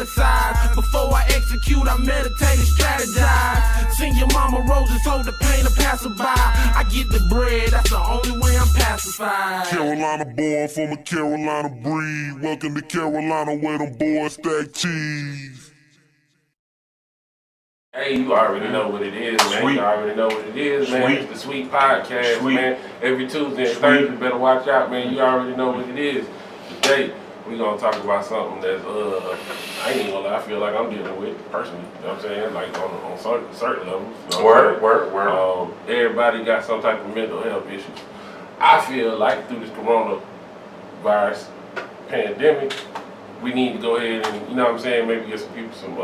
fantasize. Before I execute, I meditate and strategize. Sing your mama roses, hold the pain to passerby. I get the bread, that's the only way I'm pacified. Carolina born from a Carolina breed. Welcome to Carolina where them boys stack cheese. Hey, you already know what it is, man. Sweet. You already know what it is, man. Sweet. It's the Sweet Podcast, Sweet. man. Every Tuesday and Sweet. Thursday, better watch out, man. You already know what it is. Today, we gonna talk about something that's, I ain't even gonna lie, I feel like I'm dealing with personally. You know what I'm saying? Like on certain levels. You know Word. Everybody got some type of mental health issues. I feel like through this coronavirus pandemic, we need to go ahead and, you know what I'm saying, maybe get some people some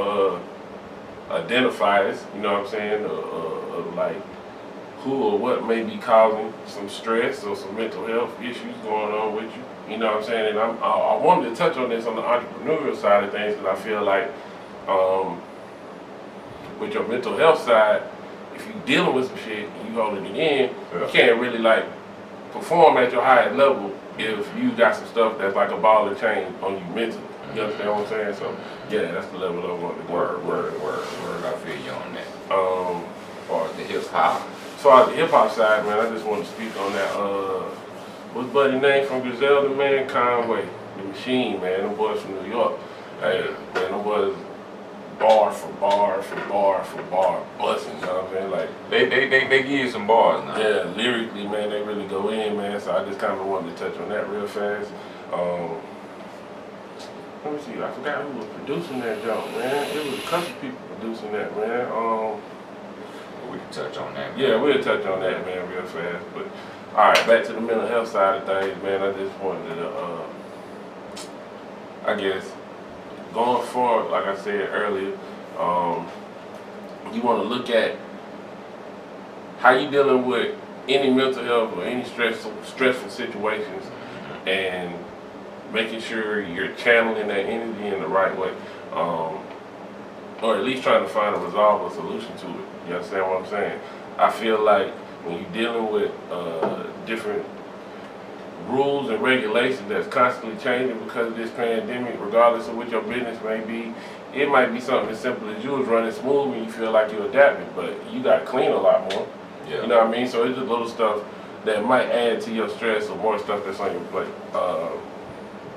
identifiers, you know what I'm saying, of like who or what may be causing some stress or some mental health issues going on with you. You know what I'm saying? And I wanted to touch on this on the entrepreneurial side of things, because I feel like with your mental health side, if you're dealing with some shit and you holding it in, you can't really like perform at your highest level if you got some stuff that's like a ball and chain on you mentally. You understand what I'm saying? So yeah, that's the level I want to go. Word. I feel you on that. As far as the hip hop. As far as the hip hop side, man, I just want to speak on that. What's buddy name from Griselda, man? Conway the Machine, man. Them boys from New York. Hey, man, them boys bar for bar busting. You know what I'm saying? Like They give you some bars now. yeah, lyrically, man, they really go in, man. So I just kind of wanted to touch on that real fast. Let me see, I forgot who was producing that joint, man. It was a couple people producing that, man. We can touch on that. Yeah, we'll touch on that, man, real fast. But all right, back to the mental health side of things, man. I just wanted to, I guess, going forward, like I said earlier, you want to look at how you dealing with any mental health or any stressful situations, and making sure you're channeling that energy in the right way, or at least trying to find a resolve or solution to it. You understand what I'm saying? I feel like when you're dealing with different rules and regulations that's constantly changing because of this pandemic, regardless of what your business may be, it might be something as simple as you was running smooth and you feel like you're adapting, but you got to clean a lot more. Yeah. You know what I mean? So it's just little stuff that might add to your stress or more stuff that's on your plate.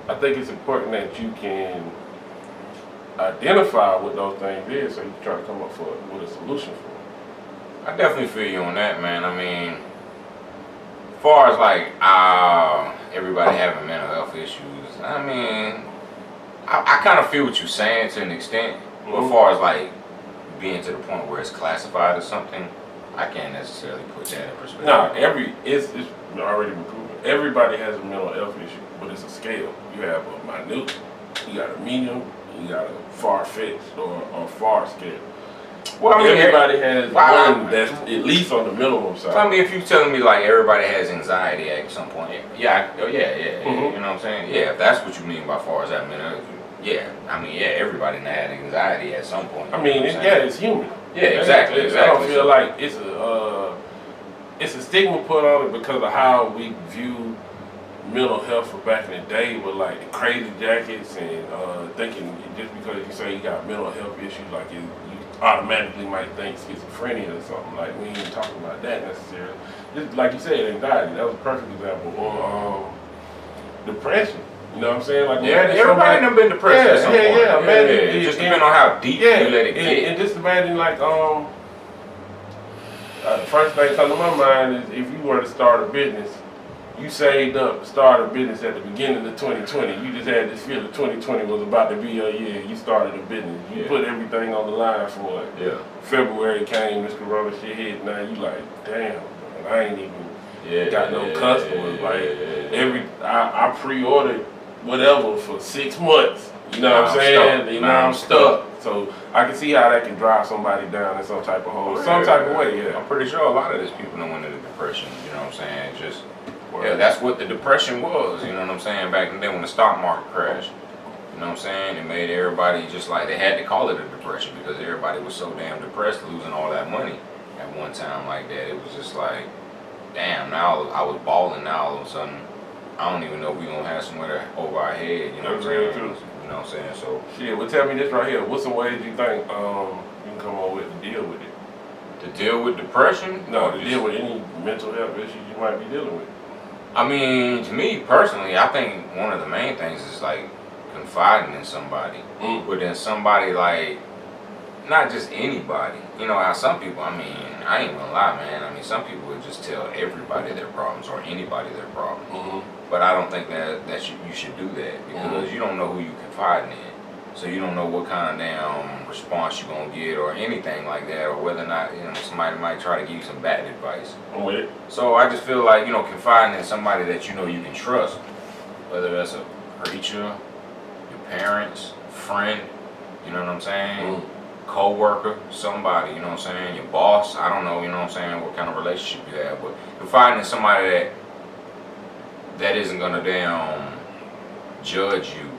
I think it's important that you can identify what those things is, so you can try to come up with a solution for it. I definitely feel you on that, man. I mean, as far as like everybody having mental health issues, I mean, I kind of feel what you're saying to an extent. But as far as like being to the point where it's classified as something, I can't necessarily put that in perspective. No, it's already been proven. Everybody has a mental health issue, but it's a scale. You have a minute, you got a medium, you got a far-fetched or far scale. Well, I mean, everybody has one that's at least on the minimum side. I mean, if you're telling me like everybody has anxiety at some point, yeah, you know what I'm saying? Yeah, if that's what you mean by far as that mental health, yeah, I mean, yeah, everybody had anxiety at some point. I mean, it's human. Yeah, exactly. I don't feel like it's a stigma put on it because of how we view mental health for back in the day with like the crazy jackets and thinking just because you say you got mental health issues, like you automatically might think schizophrenia or something. Like we ain't talking about that necessarily. Just like you said, anxiety, that was a perfect example. Or depression. You know what I'm saying? Like everybody done been depressed at some point. Yeah. Imagine, just depending on how deep you let it get. And just imagine like the first thing comes to my mind is if you were to start a business, you saved up to start a business at the beginning of 2020. You just had this feeling 2020 was about to be your year. You started a business. You put everything on the line for it. Yeah. February came, this corona shit hit. Now you like, damn, man, I ain't even got no customers. I pre-ordered whatever for 6 months. You know what I'm saying? Now I'm stuck. So I can see how that can drive somebody down in some type of hole, type of way. Yeah. I'm pretty sure a lot of these people don't went into depression. You know what I'm saying? Just that's what the depression was. You know what I'm saying? Back then when the stock market crashed. You know what I'm saying? It made everybody just like they had to call it a depression because everybody was so damn depressed losing all that money at one time like that. It was just like, damn. Now I was balling. Now all of a sudden, I don't even know if we gonna have somewhere over our head. You know what I'm saying? You know what I'm saying? So shit. Well, tell me this right here. What's some ways you think you can come up with to deal with it? to deal with depression? No, to deal with any mental health issues you might be dealing with. I mean, to me personally, I think one of the main things is like confiding in somebody, but then somebody like not just anybody. You know how some people, I mean, I ain't gonna lie, man. I mean, some people would just tell everybody their problems or anybody their problems. But I don't think that you should do that because you don't know who you confiding in. So you don't know what kind of damn response you're gonna get or anything like that, or whether or not, you know, somebody might try to give you some bad advice. I'm with it. So I just feel like, you know, confiding in somebody that you know you can trust, whether that's a preacher, your parents, friend, you know what I'm saying? Co-worker, somebody, you know what I'm saying? Your boss, I don't know, you know what I'm saying, what kind of relationship you have, but confiding in somebody that isn't gonna damn judge you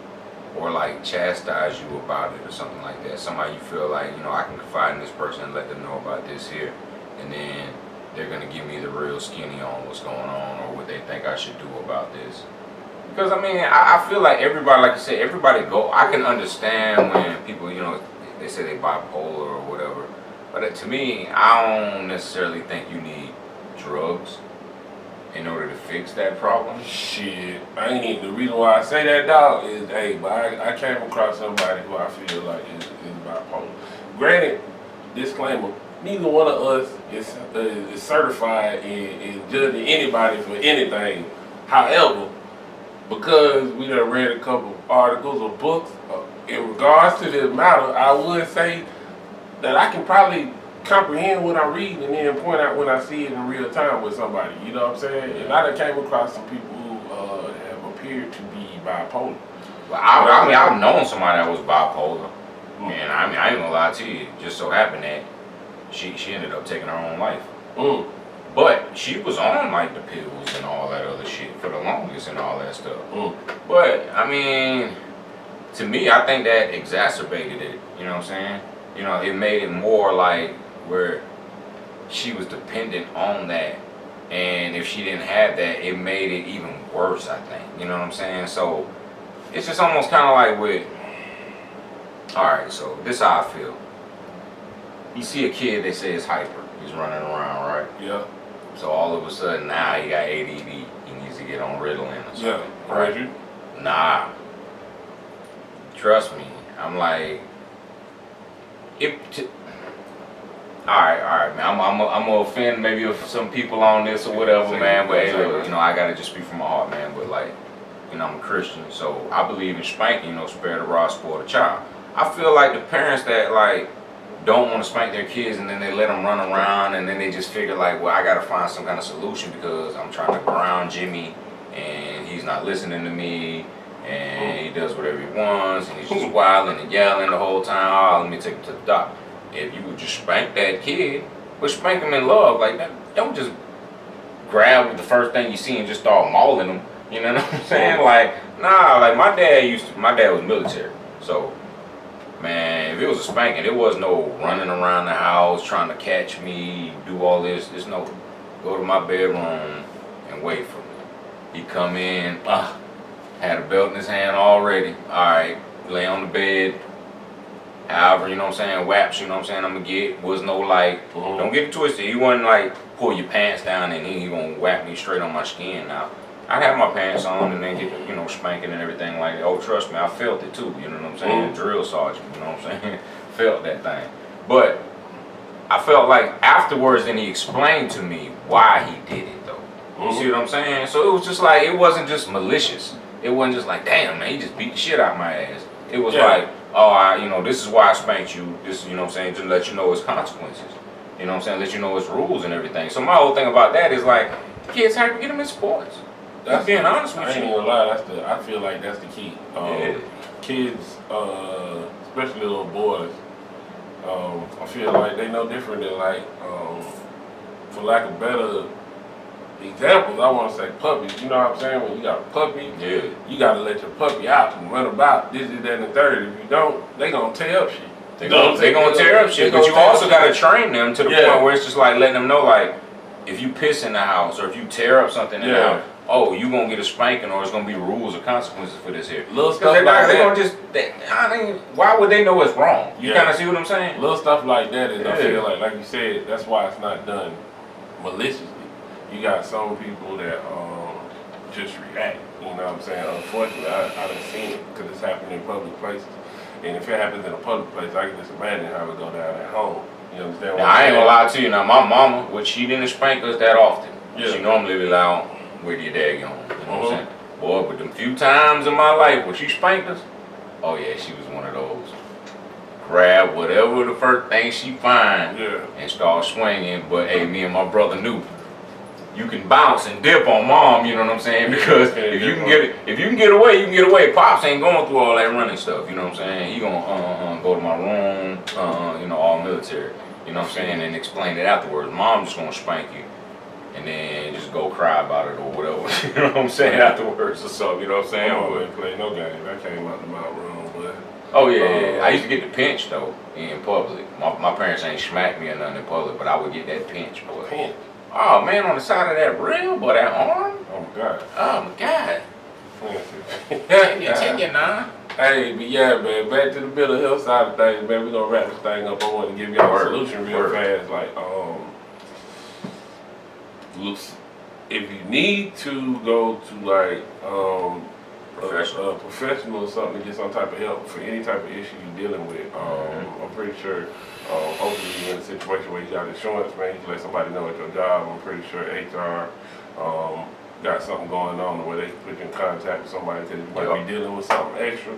or like chastise you about it or something like that. Somebody you feel like, you know, I can confide in this person and let them know about this here, and then they're gonna give me the real skinny on what's going on or what they think I should do about this. Because I mean, I feel like everybody, like you said, everybody I can understand when people, you know, they say they bipolar or whatever, but to me, I don't necessarily think you need drugs in order to fix that problem. Shit, I ain't even, the reason why I say that, dog, is, hey, but I came across somebody who I feel like is bipolar. Granted, disclaimer, neither one of us is certified in judging anybody for anything. However, because we done read a couple articles or books in regards to this matter, I would say that I can probably comprehend what I read and then point out when I see it in real time with somebody. You know what I'm saying? And I done came across some people who have appeared to be bipolar. Well, I mean, I've known somebody that was bipolar, and I mean, I ain't gonna lie to you. It just so happened that she ended up taking her own life. But she was on like the pills and all that other shit for the longest and all that stuff. But I mean, to me, I think that exacerbated it. You know what I'm saying? You know, it made it more like where she was dependent on that, and if she didn't have that, it made it even worse, I think. You know what I'm saying? So it's just almost kind of like with, alright, so this is how I feel. You see a kid, they say is hyper, he's running around, right? Yeah. So all of a sudden now he got ADD, he needs to get on Ritalin or something. Yeah, right? Nah. Trust me, I'm like, Alright, man. I'm gonna offend maybe some people on this or whatever, man. But hey, look, you know, I gotta just speak from my heart, man. But like, you know, I'm a Christian, so I believe in spanking. You know, spare the rod, spoil the child. I feel like the parents that like don't want to spank their kids and then they let them run around and then they just figure like, well, I gotta find some kind of solution because I'm trying to ground Jimmy and he's not listening to me. And he does whatever he wants, and he's just wilding and yelling the whole time. Oh, let me take him to the doctor. If you would just spank that kid, but spank him in love, like that, don't just grab with the first thing you see and just start mauling him. You know what I'm saying? Like, nah, like my dad was military. So, man, if it was a spanking, there was no running around the house trying to catch me, do all this. There's no, go to my bedroom and wait for me. He come in, had a belt in his hand already. Alright, lay on the bed. However, you know what I'm saying, whaps, you know what I'm saying, I'm gonna get. Was no like, don't get it twisted. He wasn't like, pull your pants down and then he gonna whap me straight on my skin. Now, I'd have my pants on and then get, you know, spanking and everything like that. Oh, trust me, I felt it too, you know what I'm saying? Drill sergeant, you know what I'm saying? Felt that thing. But I felt like afterwards then he explained to me why he did it though. You see what I'm saying? So it was just like, it wasn't just malicious. It wasn't just like, damn, man, he just beat the shit out of my ass. It was like, oh, you know, this is why I spanked you. This, you know what I'm saying, to let you know its consequences. You know what I'm saying, let you know its rules and everything. So my whole thing about that is like, kids have to get them in sports. That's being honest with you. I ain't gonna lie, I feel like that's the key. Kids, especially little boys, I feel like they know different than like, for lack of better examples, I want to say puppies. You know what I'm saying? When you got a puppy, you got to let your puppy out and run about this, that, and the third. If you don't, they going to tear up shit. They gonna tear up shit. But you also got to train them to the point where it's just like letting them know, like, if you piss in the house or if you tear up something in the house, oh, you gonna get a spanking or it's gonna be rules or consequences for this here. Little stuff they like that. Gonna just, why would they know it's wrong? You kind of see what I'm saying? Little stuff like that is, I feel like you said, that's why it's not done maliciously. You got some people that just react, you know what I'm saying? Unfortunately, I done seen it because it's happening in public places. And if it happens in a public place, I can just imagine how it go down at home. You understand what now, I'm saying? I ain't gonna lie to you. Now, my mama, which she didn't spank us that often. Yeah. She normally be like, where your dad going? You know what I'm saying? Boy, but them few times in my life where she spanked us, oh yeah, she was one of those. Grab whatever the first thing she find and start swinging. But hey, me and my brother knew you can bounce and dip on mom. You know what I'm saying? Because if you can get away, you can get away. Pops ain't going through all that running stuff. You know what I'm saying? He gonna go to my room, you know, all military. You know what I'm saying? And explain it afterwards. Mom just gonna spank you. And then just go cry about it or whatever. You know what I'm saying? Afterwards or something. You know what I'm saying? I wouldn't play no game. I came out the mouth wrong, but. Oh yeah. I used to get the pinch though in public. My parents ain't smacked me or nothing in public, but I would get that pinch, boy. Pinch. Oh man, on the side of that rail, boy, that arm. Oh my God. Oh my God. Tell you now. Hey, but yeah, man, back to the mental health side of things, man. We're gonna wrap this thing up. I want to give y'all a solution real fast. Like, if you need to go to like a professional or something to get some type of help for any type of issue you're dealing with, I'm pretty sure hopefully you're in a situation where you got insurance, man, you can let somebody know at your job. I'm pretty sure HR got something going on where they can put you in contact with somebody because you might be dealing with something extra.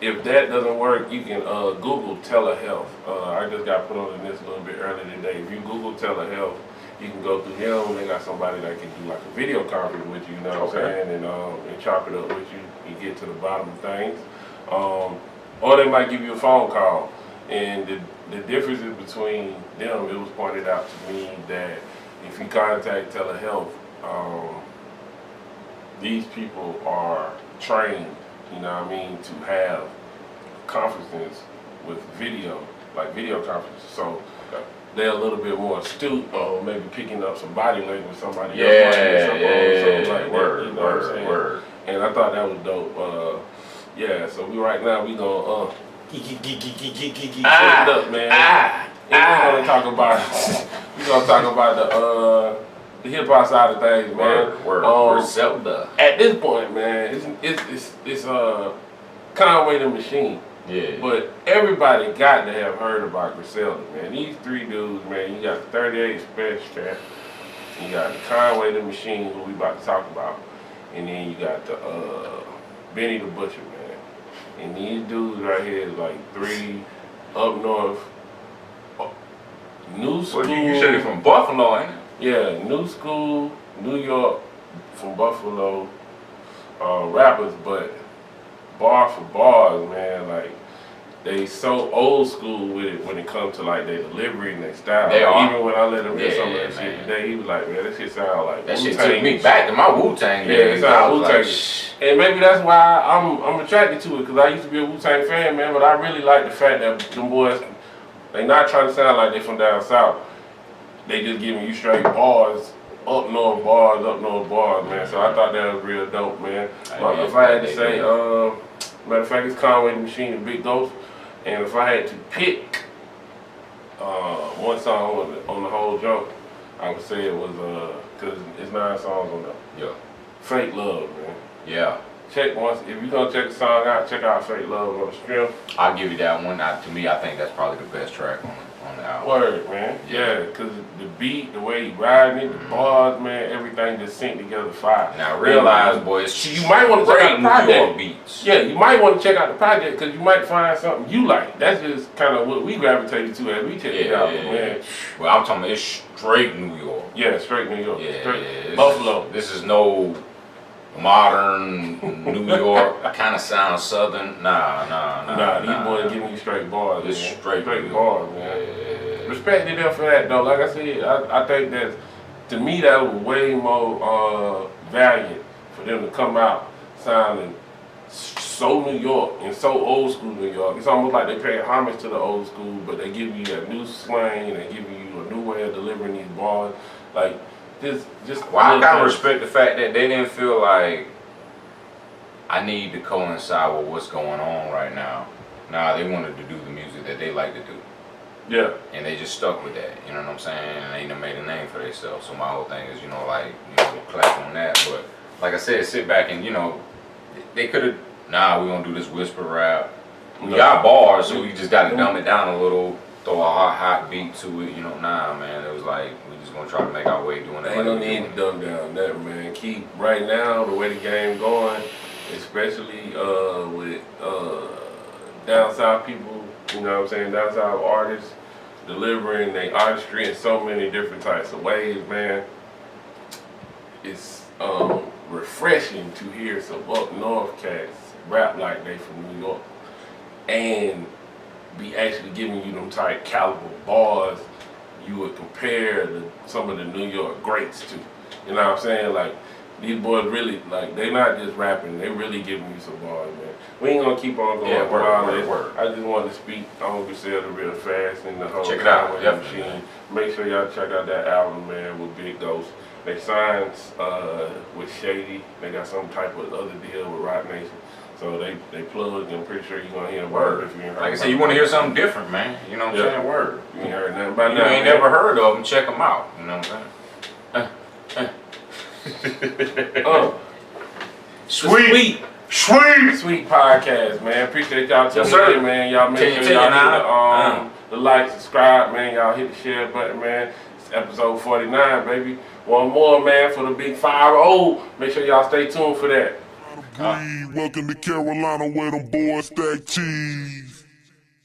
If that doesn't work, you can Google telehealth. I just got put on this a little bit earlier today. If you Google telehealth, you can go through them. They got somebody that can do like a video conference with you, you know what I'm saying, and chop it up with you and get to the bottom of things. Or they might give you a phone call. And the differences between them, it was pointed out to me that if you contact telehealth, these people are trained, you know what I mean, to have conferences with video, like video conferences. So they're a little bit more astute, or maybe picking up some body language with somebody else. Something like word, that, you know what I'm saying? Word. And I thought that was dope. Yeah, so right now we gonna set it up, man. And we're gonna talk about the hip hop side of things, man. Griselda. At this point, man, it's Conway the Machine. Yeah. But everybody got to have heard about Griselda, man. These three dudes, man. You got the 38 Special Cat, you got the Conway the Machine, who we about to talk about, and then you got the Benny the Butcher, man. And these dudes right here is like three up north, new school. Well, you said it from Buffalo, ain't it? Yeah, new school, New York, from Buffalo, rappers, but bar for bars, man, like, they so old school with it when it comes to like their delivery and their style. Like, even when I let him hear some of that shit today, he was like, man, that shit sound like that Wu-Tang. Shit took me back to my Wu-Tang days. Yeah, it sound Wu-Tang. And maybe that's why I'm attracted to it, because I used to be a Wu-Tang fan, man, but I really like the fact that them boys, they not trying to sound like they from down south. They just giving you straight bars, up north bars, man. So I thought that was real dope, man. But if I had to say, matter of fact, it's Conway the Machine and Big Ghost. And if I had to pick one song on the whole jump, I would say it was, because it's 9 songs on there. Yeah. Fake Love, man. Yeah. If you're going to check the song out, check out Fake Love on the Strip. I'll give you that one. To me, I think that's probably the best track on the album. Word, man. Yeah, because the beat, the way he riding it, the bars, man, everything just synced together fire. Now realize, boys, you might want to check out the project. Beats. Yeah, you might want to check out the project because you might find something you like. That's just kind of what we gravitated to as we check it out, man. Well, I'm talking about it's straight New York. Yeah, straight New York. Yeah, straight Buffalo. This is no modern New York, kind of sounds southern. Nah. These boys giving you straight bars. It's man. straight bars, man. Yeah. Respect to them for that, though. Like I said, I think that, to me, that was way more valiant for them to come out sounding so New York and so old school New York. It's almost like they pay homage to the old school, but they give you a new slang and they give you a new way of delivering these bars. Like, Just. Well, I kind of respect the fact that they didn't feel like I need to coincide with what's going on right now. Nah, they wanted to do the music that they like to do. Yeah. And they just stuck with that, you know what I'm saying? And they done made a name for themselves. So my whole thing is, clap on that. But like I said, sit back and, they could have, we're going to do this whisper rap. We got bars, so we just got to dumb it down a little, throw a hot beat to it, man. It was like, we just going to try to make our way doing that. Ain't no need to dumb down that, man. Keep, right now, the way the game going, especially with down south people, down south artists, delivering their artistry in so many different types of ways, man. It's refreshing to hear some up north cats rap like they from New York and be actually giving you them type caliber bars you would compare some of the New York greats to. You know what I'm saying? Like, these boys really, like, they not just rapping, they really giving you some bars, man. We ain't gonna keep on going. Yeah, word. I just wanted to speak on Griselda real fast and the whole Conway the Machine. Make sure y'all check out that album, man, with Big Ghost. They signed with Shady. They got some type of other deal with Rock Nation. So they plugged, and I'm pretty sure you're gonna hear a word if you ain't heard. Like I said, you want to hear something different, man. You know what I'm saying? Word. You ain't heard nothing about You ain't never heard of them, check them out. You know what I'm saying? Sweet podcast, man. Appreciate y'all tuning in, man. Y'all make sure y'all hit the like, subscribe, man. Y'all hit the share button, man. It's episode 49, baby. One more, man, for the big 5-0. Make sure y'all stay tuned for that. Welcome to Carolina where them boys stack cheese.